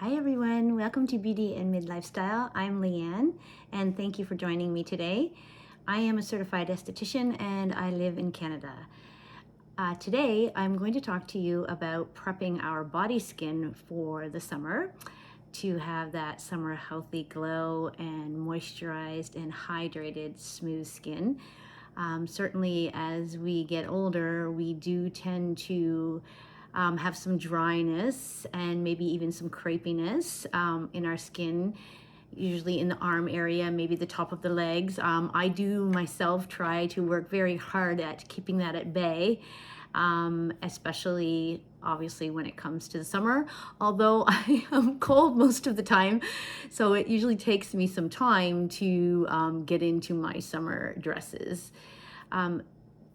Hi everyone, welcome to Beauty and Mid-Lifestyle. I'm Leanne and thank you for joining me today. I am a certified esthetician and I live in Canada. Today I'm going to talk to you about prepping our body skin for the summer to have that summer healthy glow and moisturized and hydrated smooth skin. Certainly as we get older, we do tend to have some dryness and maybe even some crepiness in our skin, usually in the arm area, maybe the top of the legs. I do myself try to work very hard at keeping that at bay, especially obviously when it comes to the summer, although I am cold most of the time, so it usually takes me some time to get into my summer dresses.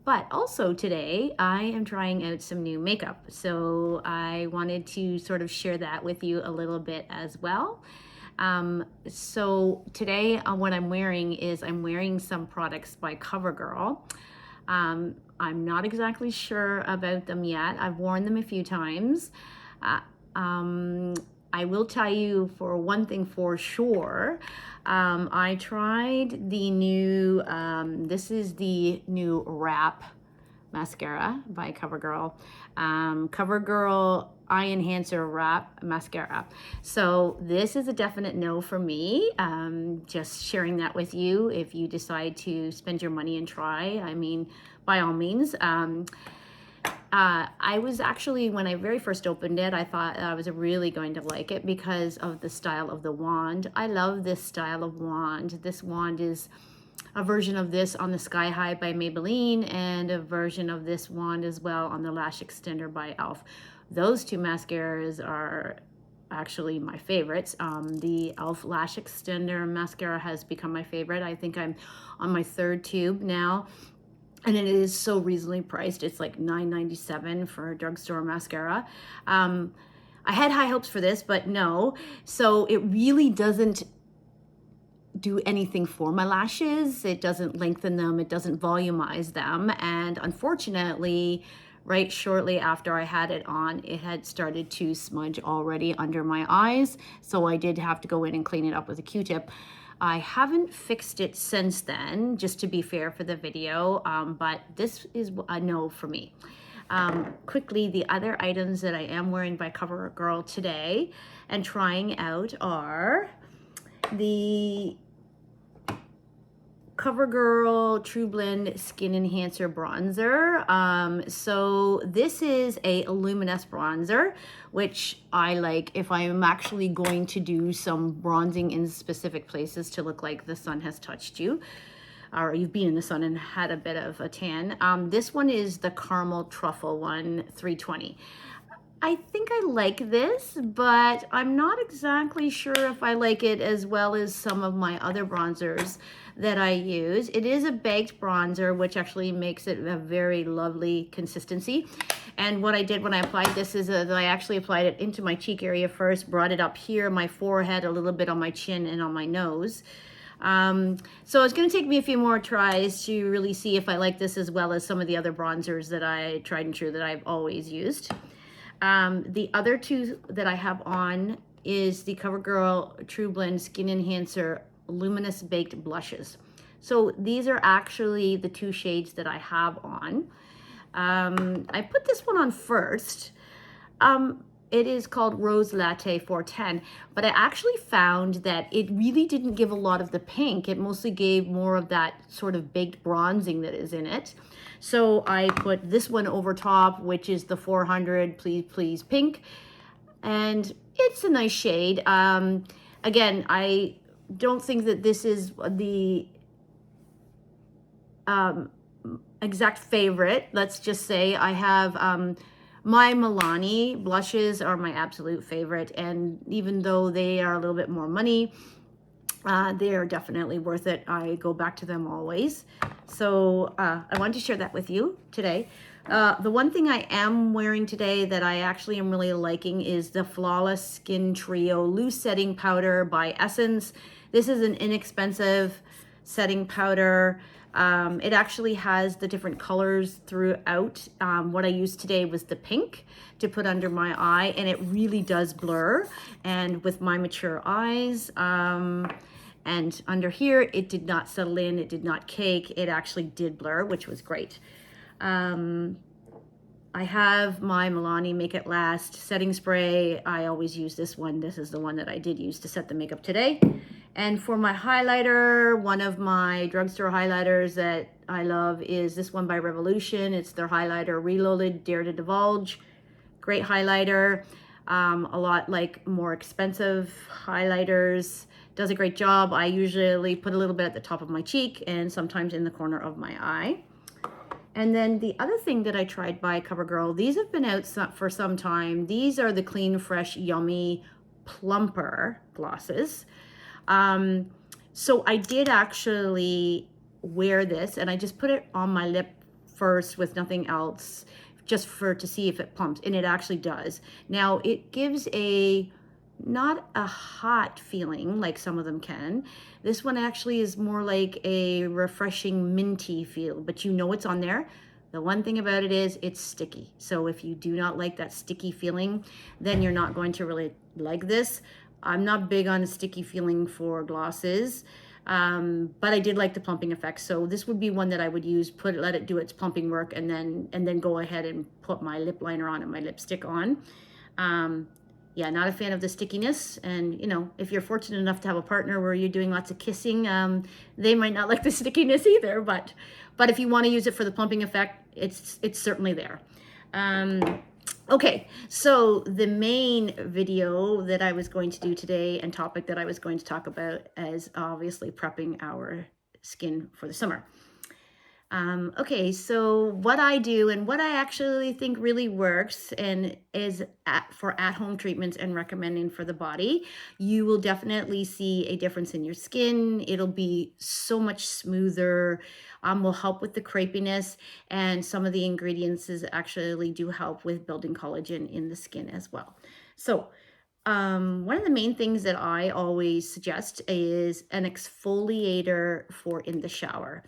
But also today I am trying out some new makeup, so I wanted to sort of share that with you a little bit as well. So today what I'm wearing is I'm wearing some products by CoverGirl. I'm not exactly sure about them yet. I've worn them a few times. I will tell you for one thing for sure, I tried the new, this is the new Wrap mascara by CoverGirl. CoverGirl Eye Enhancer Wrap Mascara. So this is a definite no for me. Just sharing that with you. If you decide to spend your money and try, I mean, by all means. I was actually, when I very first opened it, I thought I was really going to like it because of the style of the wand. I love this style of wand. This wand is a version of this on the Sky High by Maybelline and a version of this wand as well on the Lash Extender by e.l.f. Those two mascaras are actually my favorites. The e.l.f. Lash Extender mascara has become my favorite. I think I'm on my third tube now. And it is so reasonably priced. It's like $9.97 for a drugstore mascara. I had high hopes for this, but no. So it really doesn't do anything for my lashes. It doesn't lengthen them. It doesn't volumize them. And unfortunately, right shortly after I had it on, it had started to smudge already under my eyes. So I did have to go in and clean it up with a Q-tip. I haven't fixed it since then, just to be fair for the video, but this is a no for me. Quickly, the other items that I am wearing by CoverGirl today and trying out are the CoverGirl True Blend Skin Enhancer Bronzer. So this is a luminous bronzer, which I like if I'm actually going to do some bronzing in specific places to look like the sun has touched you, or you've been in the sun and had a bit of a tan. This one is the Caramel Truffle one, 320. I think I like this, but I'm not exactly sure if I like it as well as some of my other bronzers that I use. It is a baked bronzer, which actually makes it a very lovely consistency. And what I did when I applied this is that I actually applied it into my cheek area first, brought it up here, my forehead, a little bit on my chin and on my nose. So it's going to take me a few more tries to really see if I like this as well as some of the other bronzers that I tried and true that I've always used. The other two that I have on is the CoverGirl True Blend Skin Enhancer Luminous Baked Blushes. So these are actually the two shades that I have on. I put this one on first. It is called Rose Latte 410, but I actually found that it really didn't give a lot of the pink. It mostly gave more of that sort of baked bronzing that is in it. So I put this one over top, which is the 400 Please Please Pink, and it's a nice shade. Again, I don't think that this is the exact favorite. Let's just say I have my Milani blushes are my absolute favorite, and even though they are a little bit more money, they are definitely worth it. I go back to them always. So I wanted to share that with you today. The one thing I am wearing today that I actually am really liking is the Flawless Skin Trio Loose Setting Powder by Essence. This is an inexpensive setting powder. It actually has the different colors throughout. What I used today was the pink to put under my eye, and it really does blur. And with my mature eyes, and under here, it did not settle in, it did not cake, it actually did blur, which was great. I have my Milani Make It Last setting spray. I always use this one. This is the one that I did use to set the makeup today. And for my highlighter, one of my drugstore highlighters that I love is this one by Revolution. It's their highlighter Reloaded Dare to Divulge. Great highlighter. A lot like more expensive highlighters. Does a great job. I usually put a little bit at the top of my cheek and sometimes in the corner of my eye. And then the other thing that I tried by CoverGirl, these have been out for some time. These are the Clean Fresh Yummy Plumper glosses. So I did actually wear this, and I just put it on my lip first with nothing else, just to see if it plumps, and it actually does. Now it gives not a hot feeling like some of them can. This one actually is more like a refreshing minty feel, but you know it's on there. The one thing about it is it's sticky. So if you do not like that sticky feeling, then you're not going to really like this. I'm not big on a sticky feeling for glosses, but I did like the plumping effect. So this would be one that I would use, let it do its plumping work, and then go ahead and put my lip liner on and my lipstick on. Yeah, not a fan of the stickiness. And, you know, if you're fortunate enough to have a partner where you're doing lots of kissing, they might not like the stickiness either. But if you want to use it for the plumping effect, it's certainly there. Okay, so the main video that I was going to do today and topic that I was going to talk about is obviously prepping our skin for the summer. Okay, so what I do and what I actually think really works and is for at-home treatments and recommending for the body, you will definitely see a difference in your skin. It'll be so much smoother, will help with the crepiness, and some of the ingredients actually do help with building collagen in the skin as well. So one of the main things that I always suggest is an exfoliator for in the shower.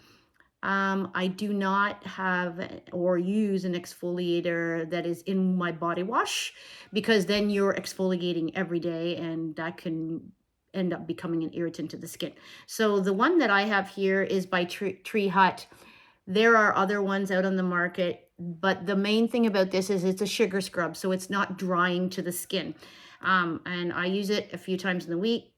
I do not have or use an exfoliator that is in my body wash, because then you're exfoliating every day and that can end up becoming an irritant to the skin. So the one that I have here is by Tree Hut. There are other ones out on the market, but the main thing about this is it's a sugar scrub, so it's not drying to the skin. And I use it a few times in the week,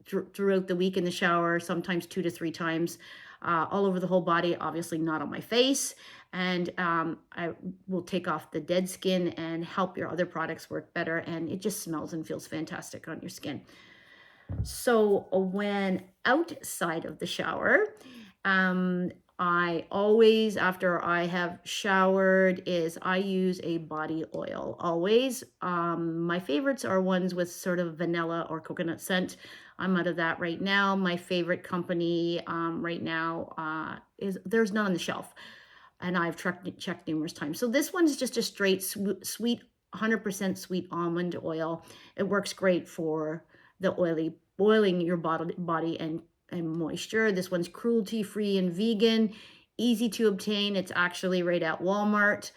throughout the week in the shower, sometimes 2 to 3 times. All over the whole body, obviously not on my face. And I will take off the dead skin and help your other products work better. And it just smells and feels fantastic on your skin. So when outside of the shower, I always, after I have showered, I use a body oil, always. My favorites are ones with sort of vanilla or coconut scent. I'm out of that right now. My favorite company right now there's none on the shelf, and I've checked numerous times. So this one's just a straight sweet, 100% sweet almond oil. It works great for the oiling your body and moisture. This one's cruelty-free and vegan, easy to obtain. It's actually right at Walmart.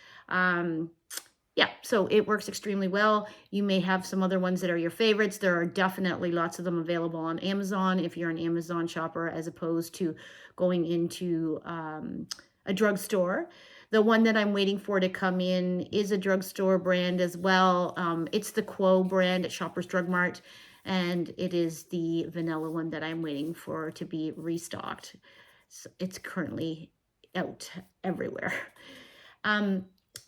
Yeah, so it works extremely well. You may have some other ones that are your favorites. There are definitely lots of them available on Amazon if you're an Amazon shopper, as opposed to going into a drugstore. The one that I'm waiting for to come in is a drugstore brand as well. It's the Quo brand at Shoppers Drug Mart, and it is the vanilla one that I'm waiting for to be restocked. So it's currently out everywhere.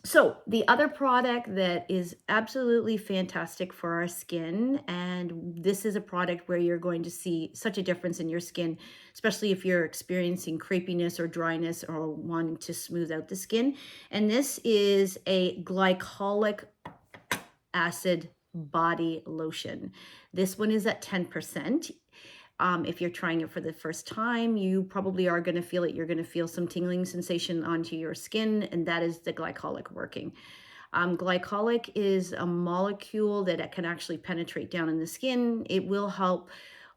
So the other product that is absolutely fantastic for our skin, and this is a product where you're going to see such a difference in your skin, especially if you're experiencing crepiness or dryness or wanting to smooth out the skin. And this is a glycolic acid body lotion. This one is at 10%. If you're trying it for the first time, you probably are going to feel it. You're going to feel some tingling sensation onto your skin, and that is the glycolic working. Glycolic is a molecule that can actually penetrate down in the skin. It will help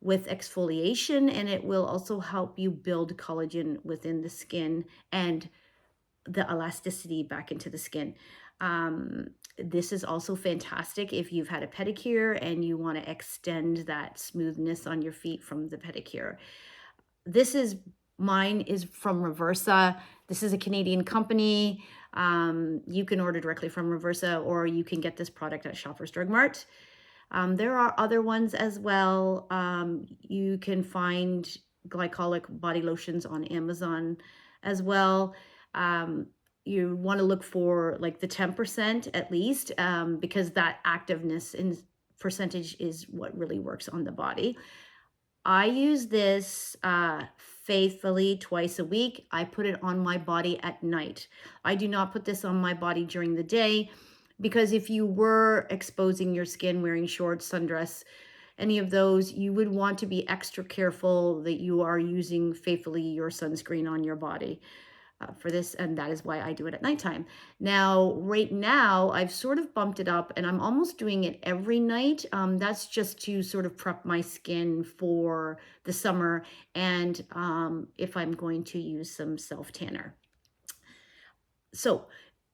with exfoliation, and it will also help you build collagen within the skin and the elasticity back into the skin. This is also fantastic if you've had a pedicure and you want to extend that smoothness on your feet from the pedicure. Mine is from Reversa. This is a Canadian company. You can order directly from Reversa, or you can get this product at Shoppers Drug Mart. There are other ones as well. You can find glycolic body lotions on Amazon as well. You want to look for like the 10% at least, because that activeness in percentage is what really works on the body. I use this faithfully twice a week. I put it on my body at night. I do not put this on my body during the day, because if you were exposing your skin wearing shorts, sundress, any of those, you would want to be extra careful that you are using faithfully your sunscreen on your body for this, and that is why I do it at nighttime. Now, right now, I've sort of bumped it up, and I'm almost doing it every night. That's just to sort of prep my skin for the summer, and if I'm going to use some self-tanner. So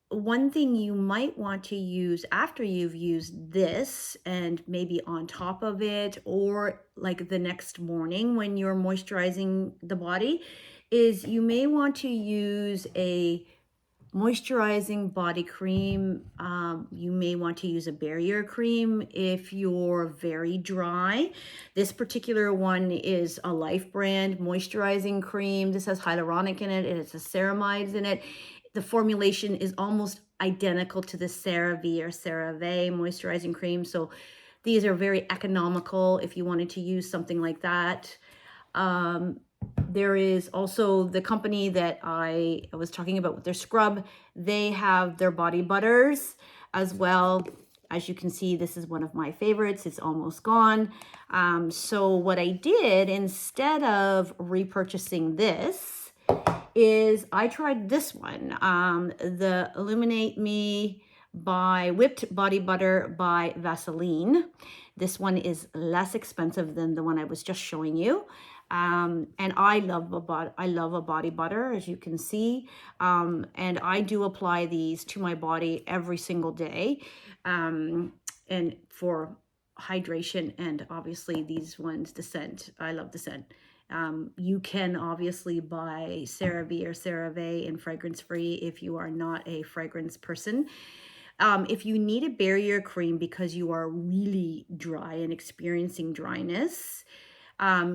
one thing you might want to use after you've used this, and maybe on top of it, or like the next morning when you're moisturizing the body, is you may want to use a moisturizing body cream. You may want to use a barrier cream if you're very dry. This particular one is a Life brand moisturizing cream. This has hyaluronic in it. It has ceramides in it. The formulation is almost identical to the CeraVe or CeraVe moisturizing cream. So these are very economical if you wanted to use something like that. There is also the company that I was talking about with their scrub. They have their body butters as well. As you can see, this is one of my favorites. It's almost gone. So what I did, instead of repurchasing this, is I tried this one, the Illuminate Me by Whipped Body Butter by Vaseline. This one is less expensive than the one I was just showing you. And I love a body butter, as you can see. And I do apply these to my body every single day, and for hydration, and obviously these ones, the scent. I love the scent. You can obviously buy CeraVe or CeraVe in fragrance free if you are not a fragrance person. If you need a barrier cream because you are really dry and experiencing dryness,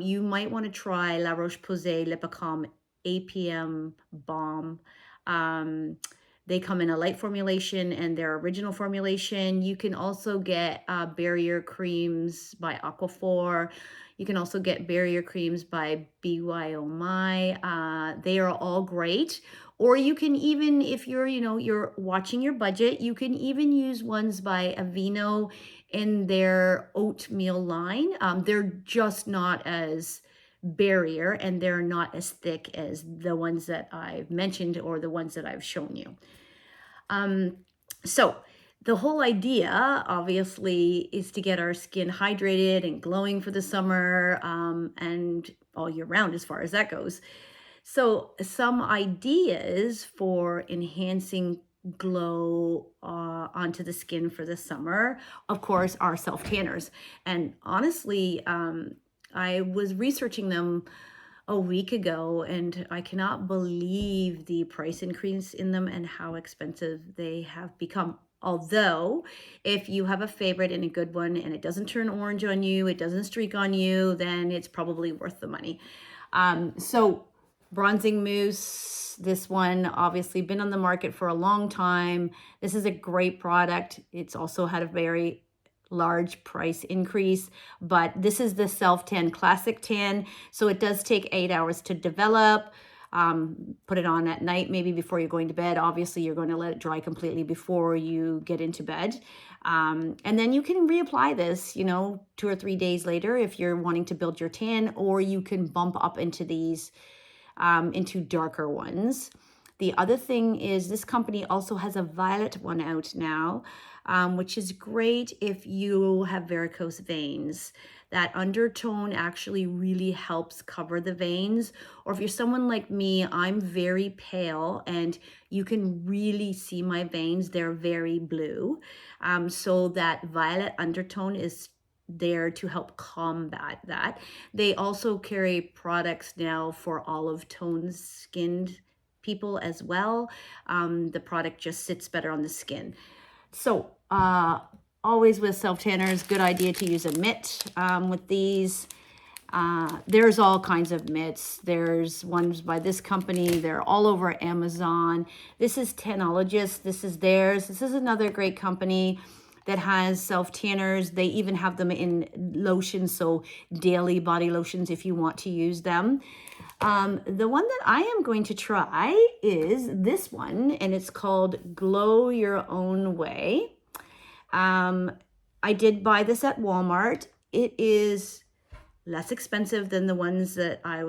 you might want to try La Roche-Posay Lipicom APM Balm. They come in a light formulation and their original formulation. You can also get barrier creams by Aquaphor. You can also get barrier creams by BYO My. They are all great. Or you can even, if you're watching your budget, you can even use ones by Aveeno in their oatmeal line. They're just not as barrier, and they're not as thick as the ones that I've mentioned or the ones that I've shown you. So the whole idea, obviously, is to get our skin hydrated and glowing for the summer, and all year round as far as that goes. So some ideas for enhancing glow onto the skin for the summer, of course, are self-tanners. And honestly, I was researching them a week ago, and I cannot believe the price increase in them and how expensive they have become. Although, if you have a favorite and a good one and it doesn't turn orange on you, it doesn't streak on you, then it's probably worth the money. So Bronzing Mousse, this one obviously been on the market for a long time. This is a great product. It's also had a very large price increase, but this is the Self-Tan Classic Tan. So it does take 8 hours to develop. Put it on at night, maybe before you're going to bed. Obviously, you're going to let it dry completely before you get into bed. And then you can reapply this, 2 or 3 days later if you're wanting to build your tan, or you can bump up into these, into darker ones. The other thing is this company also has a violet one out now. which is great if you have varicose veins. That undertone actually really helps cover the veins. Or if you're someone like me, I'm very pale and you can really see my veins. They're very blue. So that violet undertone is there to help combat that. They also carry products now for olive tone skinned people as well. The product just sits better on the skin. So always with self tanners, good idea to use a mitt with these. There's all kinds of mitts. There's ones by this company. They're all over Amazon. This is Tanologist. This is theirs. This is another great company that has self tanners. They even have them in lotions, so daily body lotions if you want to use them. The one that I am going to try is this one, and it's called Glow Your Own Way. I did buy this at Walmart. It is less expensive than the one that I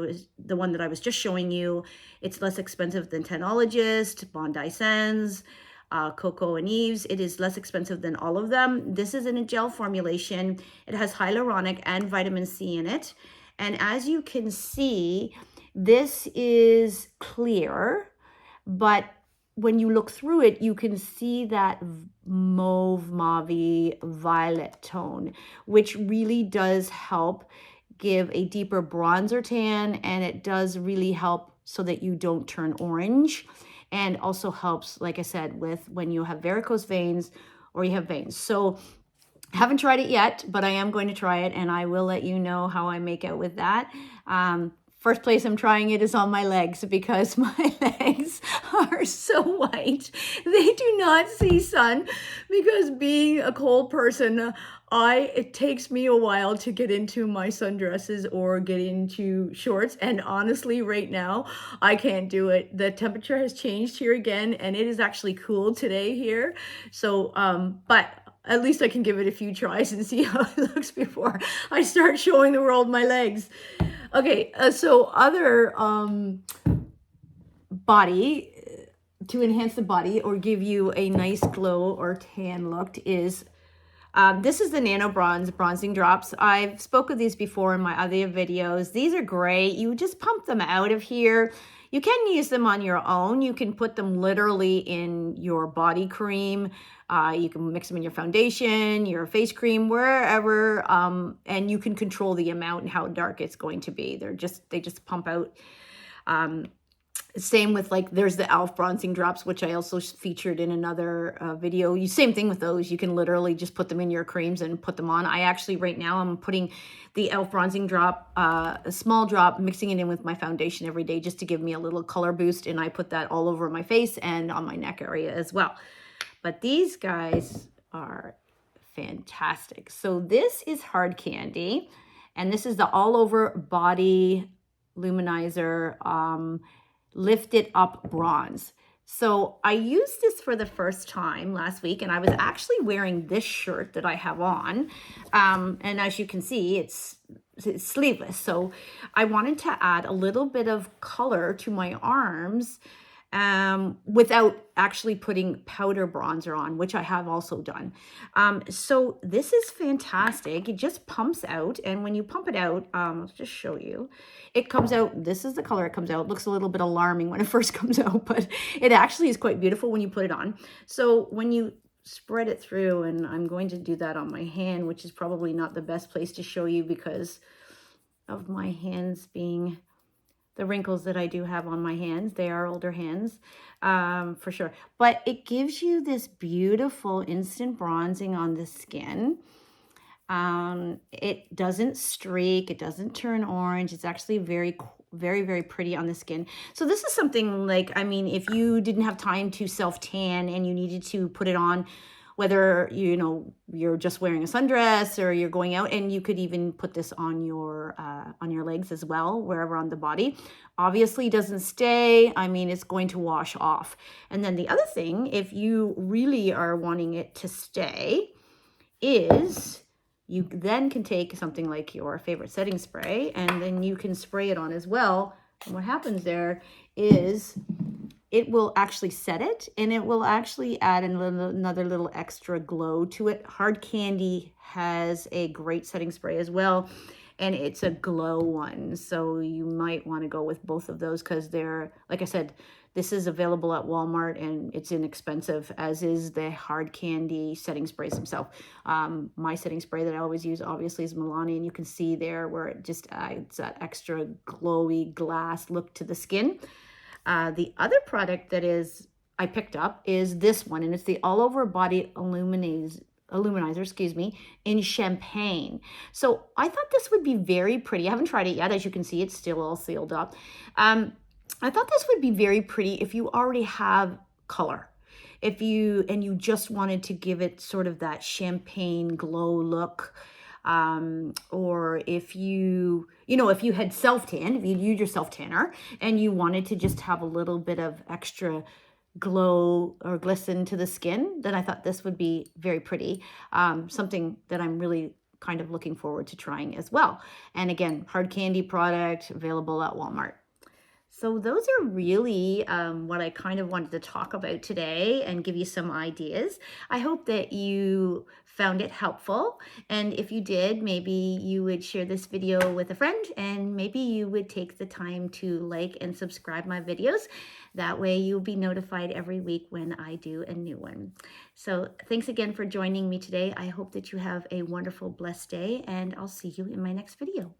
was just showing you. It's less expensive than Tanologist, Bondi Sands, Coco and Eve's. It is less expensive than all of them. This is in a gel formulation. It has hyaluronic and vitamin C in it. And as you can see, this is clear, but when you look through it, you can see that mauve violet tone, which really does help give a deeper bronzer tan, and it does really help so that you don't turn orange, and also helps, like I said, with when you have varicose veins or you have veins. So I haven't tried it yet, but I am going to try it, and I will let you know how I make out with that. First place I'm trying it is on my legs because my legs are so white. They do not see sun because being a cold person, it takes me a while to get into my sundresses or get into shorts. And honestly, right now, I can't do it. The temperature has changed here again, and it is actually cool today here. So, but at least I can give it a few tries and see how it looks before I start showing the world my legs. Okay, so other body, to enhance the body or give you a nice glow or tan look is, this is the Nano Bronze Bronzing Drops. I've spoke of these before in my other videos. These are great. You just pump them out of here. You can use them on your own. You can put them literally in your body cream. You can mix them in your foundation, your face cream, wherever, and you can control the amount and how dark it's going to be. They just pump out. Same with, like, there's the e.l.f. Bronzing Drops, which I also featured in another video. Same thing with those. You can literally just put them in your creams and put them on. I actually, right now, I'm putting the e.l.f. Bronzing Drop, a small drop, mixing it in with my foundation every day just to give me a little color boost. And I put that all over my face and on my neck area as well. But these guys are fantastic. So this is Hard Candy, and this is the all over body luminizer, Lift It Up Bronze. So I used this for the first time last week, and I was actually wearing this shirt that I have on. And as you can see, it's sleeveless. So I wanted to add a little bit of color to my arms without actually putting powder bronzer on, which I have also done. So this is fantastic. It just pumps out, and when you pump it out, I'll just show you. It comes out, this is the color it comes out. It looks a little bit alarming when it first comes out, but it actually is quite beautiful when you put it on. So when you spread it through, and I'm going to do that on my hand, which is probably not the best place to show you because of my hands being the wrinkles that I do have on my hands. They are older hands, for sure. But it gives you this beautiful instant bronzing on the skin. It doesn't streak. It doesn't turn orange. It's actually very, very pretty on the skin. So this is something like, I mean, if you didn't have time to self-tan and you needed to put it on, whether, you know, you're just wearing a sundress or you're going out, and you could even put this on your legs as well, wherever on the body. Obviously doesn't stay. I mean, it's going to wash off. And then the other thing, if you really are wanting it to stay, is you then can take something like your favorite setting spray, and then you can spray it on as well. And what happens there is it will actually set it, and it will actually add another little extra glow to it. Hard Candy has a great setting spray as well, and it's a glow one. So you might want to go with both of those because they're, like I said, this is available at Walmart and it's inexpensive, as is the Hard Candy setting sprays themselves. My setting spray that I always use obviously is Milani, and you can see there where it just adds that extra glowy glass look to the skin. The other product that I picked up is this one, and it's the All Over Body Illuminizer, excuse me, in champagne. So I thought this would be very pretty. I haven't tried it yet. As you can see, it's still all sealed up. I thought this would be very pretty if you already have color. If you just wanted to give it sort of that champagne glow look, or if if you had self-tan, if you use your self-tanner and you wanted to just have a little bit of extra glow or glisten to the skin, then I thought this would be very pretty. Something that I'm really kind of looking forward to trying as well. And again, Hard Candy product available at Walmart. So those are really what I kind of wanted to talk about today and give you some ideas. I hope that you found it helpful. And if you did, maybe you would share this video with a friend, and maybe you would take the time to like and subscribe my videos. That way you'll be notified every week when I do a new one. So thanks again for joining me today. I hope that you have a wonderful, blessed day, and I'll see you in my next video.